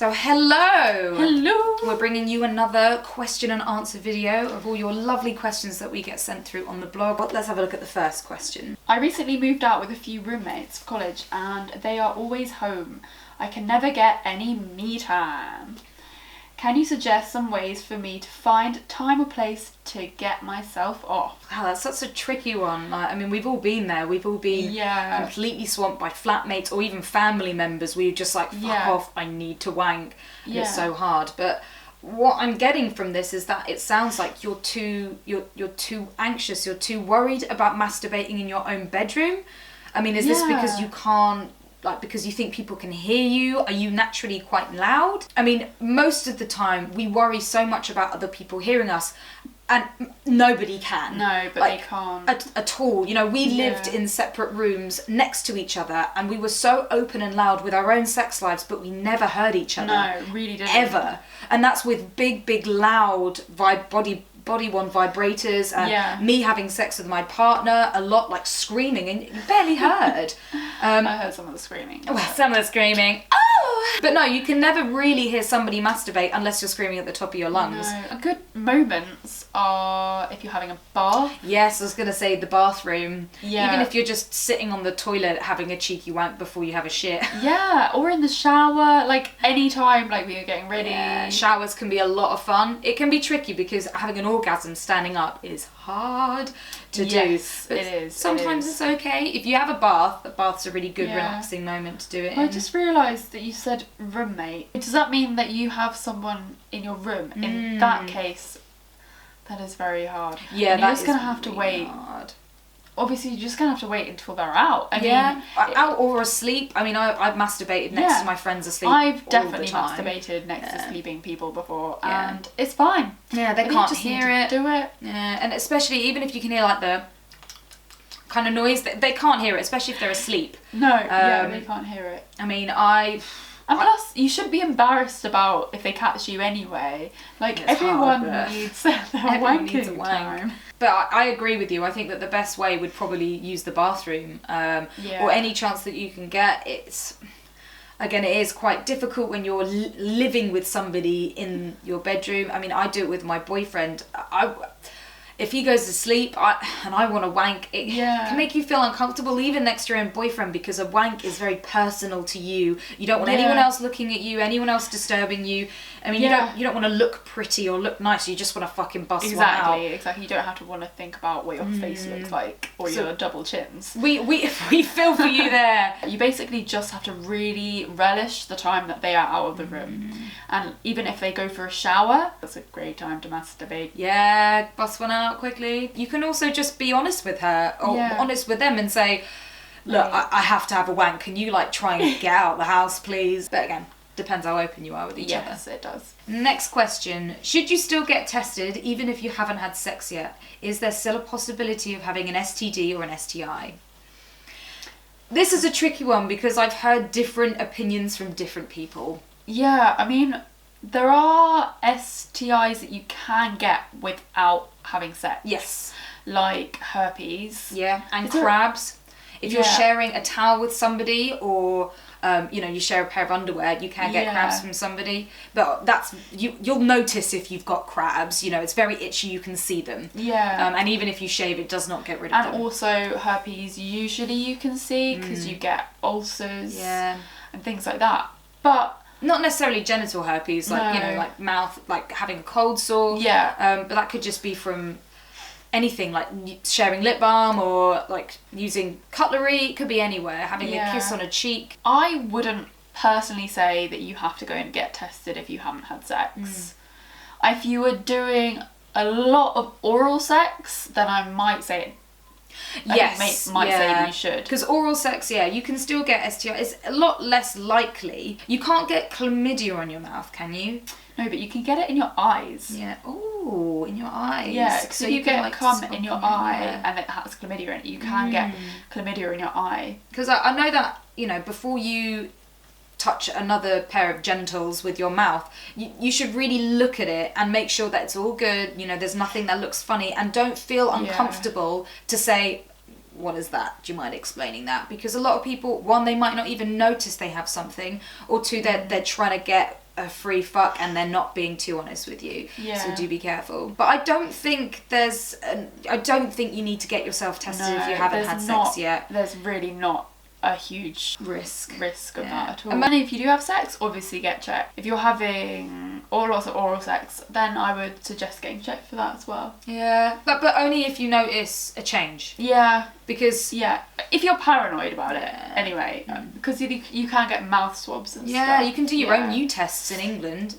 So hello! Hello! We're bringing you another question and answer video of all your lovely questions that we get sent through on the blog. Let's have a look at the first question. I recently moved out with a few roommates for college and they are always home. I can never get any me time. Can you suggest some ways for me to find time or place to get myself off? Wow, that's such a tricky one. Like, I mean, we've all been there. We've all been completely swamped by flatmates or even family members. We're just like, fuck off, I need to wank. And it's so hard. But what I'm getting from this is that it sounds like you're too anxious, you're too worried about masturbating in your own bedroom. I mean, is this because you can't, like, because you think people can hear you? Are you naturally quite loud? I mean, most of the time we worry so much about other people hearing us and nobody can. No, but like, they can't. At all. You know, we lived in separate rooms next to each other and we were so open and loud with our own sex lives, but we never heard each other. No, really didn't. Ever. And that's with big, loud body one vibrators and me having sex with my partner a lot, like screaming, and you barely heard. I heard some of the screaming. Well, some of the screaming. Oh! But no, you can never really hear somebody masturbate unless you're screaming at the top of your lungs. No. Good moments are if you're having a bath. Yes, I was going to say the bathroom. Yeah. Even if you're just sitting on the toilet having a cheeky wank before you have a shit. Yeah, or in the shower, like any time, like when you're getting ready. Yeah, showers can be a lot of fun. It can be tricky because having an orgasm standing up is hard to do. But it is. Sometimes it's okay. If you have a bath's a really good relaxing moment to do it I in. just realised that you said roommate. Does that mean that you have someone in your room? In that case, that is very hard. Yeah, and you're just going to have to wait. Hard. Obviously, you're just going to have to wait until they're out. I mean, out or asleep. I mean, I've masturbated next to my friends asleep. I've definitely masturbated next to sleeping people before, and it's fine. Yeah, they can't hear it. Do it. Yeah, and especially even if you can hear like the kind of noise, they can't hear it, especially if they're asleep. No, they can't hear it. I mean, And plus, you shouldn't be embarrassed about if they catch you anyway. Like, everyone needs their wanking time. But I agree with you. I think that the best way would probably use the bathroom. Or any chance that you can get. Again, it is quite difficult when you're living with somebody in your bedroom. I mean, I do it with my boyfriend. If he goes to sleep and I want to wank, it can make you feel uncomfortable even next to your own boyfriend, because a wank is very personal to you. You don't want anyone else looking at you, anyone else disturbing you. I mean, you don't want to look pretty or look nice. You just want to fucking bust one out. Exactly. You don't have to want to think about what your face looks like or your double chins. We feel for you there. You basically just have to really relish the time that they are out of the room. And even if they go for a shower, that's a great time to masturbate. Yeah, bust one out quickly. You can also just be honest with her or honest with them and say, look, I have to have a wank. Can you like try and get out of the house, please? But again, depends how open you are with each other. Yes, it does. Next question. Should you still get tested even if you haven't had sex yet? Is there still a possibility of having an STD or an STI? This is a tricky one because I've heard different opinions from different people. Yeah, I mean, there are STIs that you can get without having sex. Yes. Like herpes. Yeah, and crabs. If you're sharing a towel with somebody or, you share a pair of underwear, you can get crabs from somebody. But that's, you'll notice if you've got crabs, it's very itchy, you can see them. Yeah. And even if you shave, it does not get rid of them. And also herpes, usually you can see because you get ulcers and things like that. But not necessarily genital herpes, like, like mouth, like having a cold sore. Yeah. But that could just be from anything, like sharing lip balm or like using cutlery. It could be anywhere. Having a kiss on a cheek. I wouldn't personally say that you have to go and get tested if you haven't had sex. If you were doing a lot of oral sex, then I might say might say that you should. Because oral sex, you can still get STI. It's a lot less likely. You can't get chlamydia on your mouth, can you? No, but you can get it in your eyes. Yeah. Oh, in your eyes. Yeah, so you get like cum in your eye and it has chlamydia in it. You can get chlamydia in your eye. Because I know that, before you touch another pair of genitals with your mouth, you should really look at it and make sure that it's all good, there's nothing that looks funny, and don't feel uncomfortable to say, what is that? Do you mind explaining that? Because a lot of people, one, they might not even notice they have something, or two, they're trying to get a free fuck and they're not being too honest with you. Yeah. So do be careful. But I don't think you need to get yourself tested if you haven't had sex yet. There's really not a huge risk of that at all. And then if you do have sex, obviously get checked. If you're having lots of oral sex, then I would suggest getting checked for that as well. Yeah, but only if you notice a change. Yeah. Because... Yeah, if you're paranoid about it, anyway. Because you can get mouth swabs and stuff. Yeah, you can do your own new tests in England.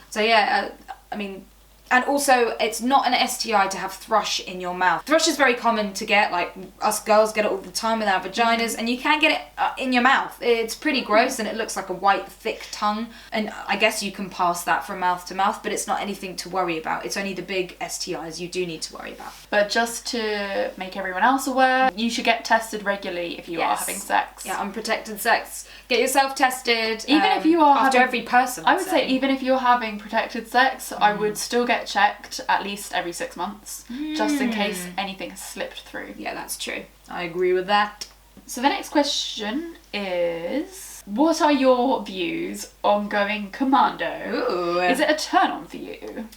So yeah, I mean... And also, it's not an STI to have thrush in your mouth. Thrush is very common to get, like, us girls get it all the time with our vaginas, and you can get it in your mouth. It's pretty gross, and it looks like a white, thick tongue. And I guess you can pass that from mouth to mouth, but it's not anything to worry about. It's only the big STIs you do need to worry about. But just to make everyone else aware, you should get tested regularly if you are having sex. Yeah, unprotected sex. Get yourself tested. Even if you are after every person, I would say even if you're having protected sex, I would still get checked at least every 6 months, just in case anything has slipped through. Yeah, that's true. I agree with that. So the next question is, what are your views on going commando? Ooh. Is it a turn on for you?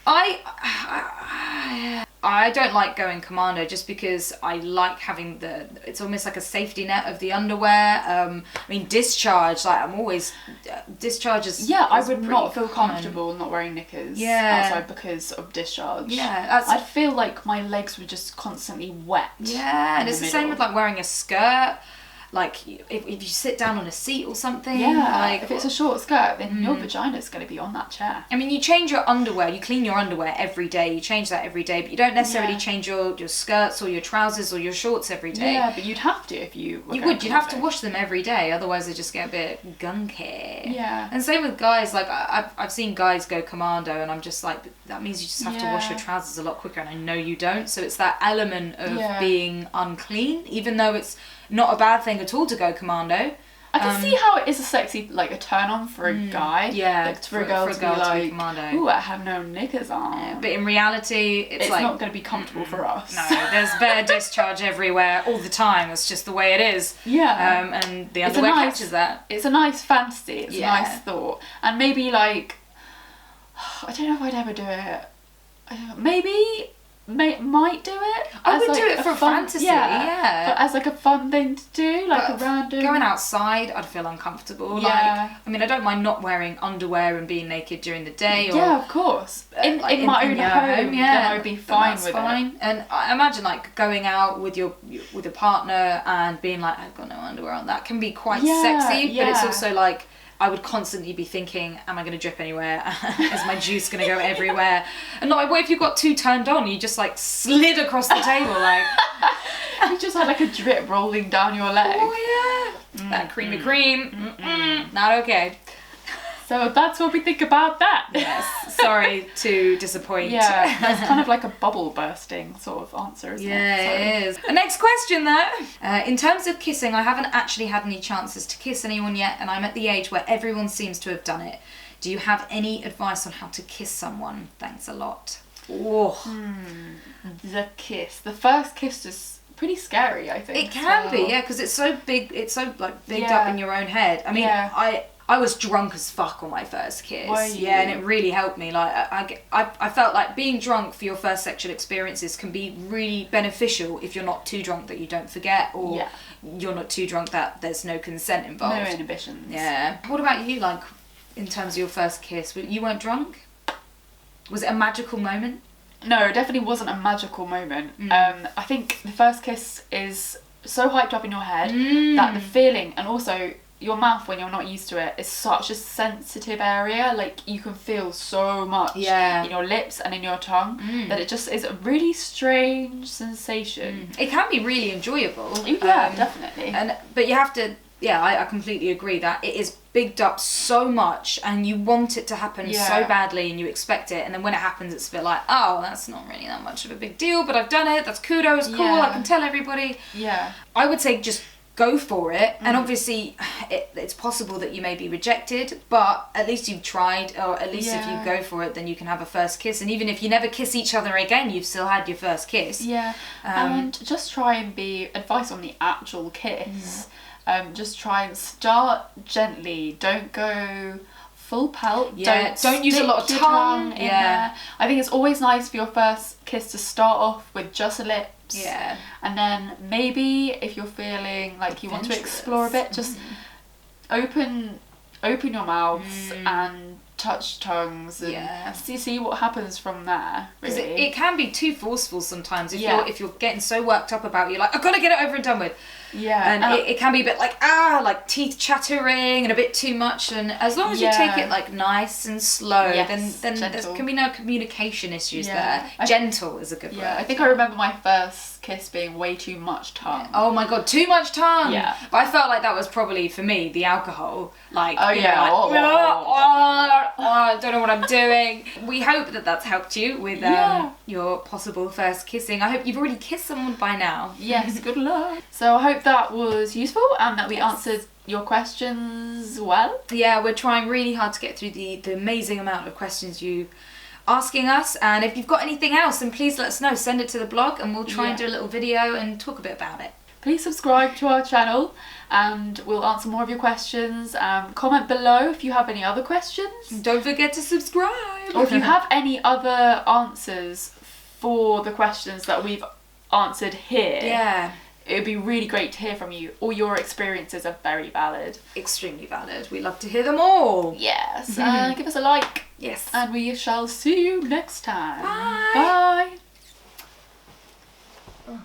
I don't like going commando just because I like having it's almost like a safety net of the underwear. I mean, discharge, like I'm always, discharge is... Yeah, I would not feel comfortable not wearing knickers outside because of discharge. Yeah. I'd feel like my legs were just constantly wet. Yeah, and it's the same with like wearing a skirt. Like, if you sit down on a seat or something. Yeah, like, if it's a short skirt, then your vagina's going to be on that chair. I mean, you change your underwear, you clean your underwear every day, you change that every day, but you don't necessarily change your skirts or your trousers or your shorts every day. Yeah, but you'd have to if you were you'd have to wash them every day, otherwise they just get a bit gunky. Yeah. And same with guys, like, I've seen guys go commando, and I'm just like, that means you just have to wash your trousers a lot quicker, and I know you don't, so it's that element of being unclean, even though it's not a bad thing at all to go commando. I can see how it is a sexy, like, a turn on for a guy. Yeah, like, for a girl to be like, commando. Ooh, I have no knickers on. Yeah, but in reality, it's like, not going to be comfortable for us. No, there's bare discharge everywhere all the time. It's just the way it is. Yeah. And the underwear catches that. It's a nice fantasy. It's a nice thought. And maybe, like, I don't know if I'd ever do it. Maybe... might do it. I would do it for fantasy, but as like a fun thing to do, like a random... Going outside, I'd feel uncomfortable. Yeah. Like, I mean, I don't mind not wearing underwear and being naked during the day. Or, yeah, of course. In my own home, then I'd be fine with it. And I imagine like going out with a partner and being like, I've got no underwear on. That can be quite sexy, but it's also like, I would constantly be thinking, am I going to drip anywhere? Is my juice going to go everywhere? And like, what if you got too turned on? You just like slid across the table, like... You just had like a drip rolling down your leg. Oh yeah. That creamy cream. Not okay. So that's what we think about that. Yes. Sorry to disappoint. Yeah, that's kind of like a bubble bursting sort of answer, isn't it? Yeah, it is. The next question though. In terms of kissing, I haven't actually had any chances to kiss anyone yet, and I'm at the age where everyone seems to have done it. Do you have any advice on how to kiss someone? Thanks a lot. Oh. The kiss. The first kiss is pretty scary, I think. It can be, yeah, because it's so big, it's so like bigged up in your own head. I mean, I was drunk as fuck on my first kiss. Were you? Yeah, and it really helped me. Like, I felt like being drunk for your first sexual experiences can be really beneficial if you're not too drunk that you don't forget, or you're not too drunk that there's no consent involved. No inhibitions. Yeah. What about you, like, in terms of your first kiss? You weren't drunk? Was it a magical moment? No, it definitely wasn't a magical moment. I think the first kiss is so hyped up in your head that the feeling, and also your mouth when you're not used to it, is such a sensitive area. Like, you can feel so much in your lips and in your tongue that it just is a really strange sensation. It can be really enjoyable. Yeah, definitely. But you have to, I completely agree that it is bigged up so much and you want it to happen so badly and you expect it, and then when it happens it's a bit like, oh, that's not really that much of a big deal, but I've done it, that's kudos, cool, I can tell everybody. I would say just go for it, and obviously it's possible that you may be rejected, but at least you've tried, or at least if you go for it then you can have a first kiss, and even if you never kiss each other again, you've still had your first kiss. And just try and be advice on the actual kiss. Just try and start gently, don't go full pelt. Yeah, don't use a lot of your tongue. in there. I think it's always nice for your first kiss to start off with just lips. Yeah. And then maybe if you're feeling like you want to explore a bit, just open your mouths and touch tongues and see what happens from there. Because it can be too forceful sometimes if you're getting so worked up about it, you're like, I've got to get it over and done with. Yeah. And it can be a bit like teeth chattering and a bit too much, and as long as you take it like nice and slow, then there can be no communication issues there. Gentle is a good word. Yeah, I think I remember my first kiss being way too much tongue. Oh my god, too much tongue. Yeah. But I felt like that was probably for me the alcohol. Like, I don't know what I'm doing. We hope that that's helped you with your possible first kissing. I hope you've already kissed someone by now. Yes, good luck. So I hope that was useful and that we answered your questions well. Yeah, we're trying really hard to get through the amazing amount of questions you asking us, and if you've got anything else, then please let us know. Send it to the blog and we'll try and do a little video and talk a bit about it. Please subscribe to our channel and we'll answer more of your questions. Comment below if you have any other questions. Don't forget to subscribe. Or if you have any other answers for the questions that we've answered here. Yeah. It would be really great to hear from you. All your experiences are very valid. Extremely valid. We love to hear them all. Yes. Give us a like. Yes. And we shall see you next time. Bye. Bye.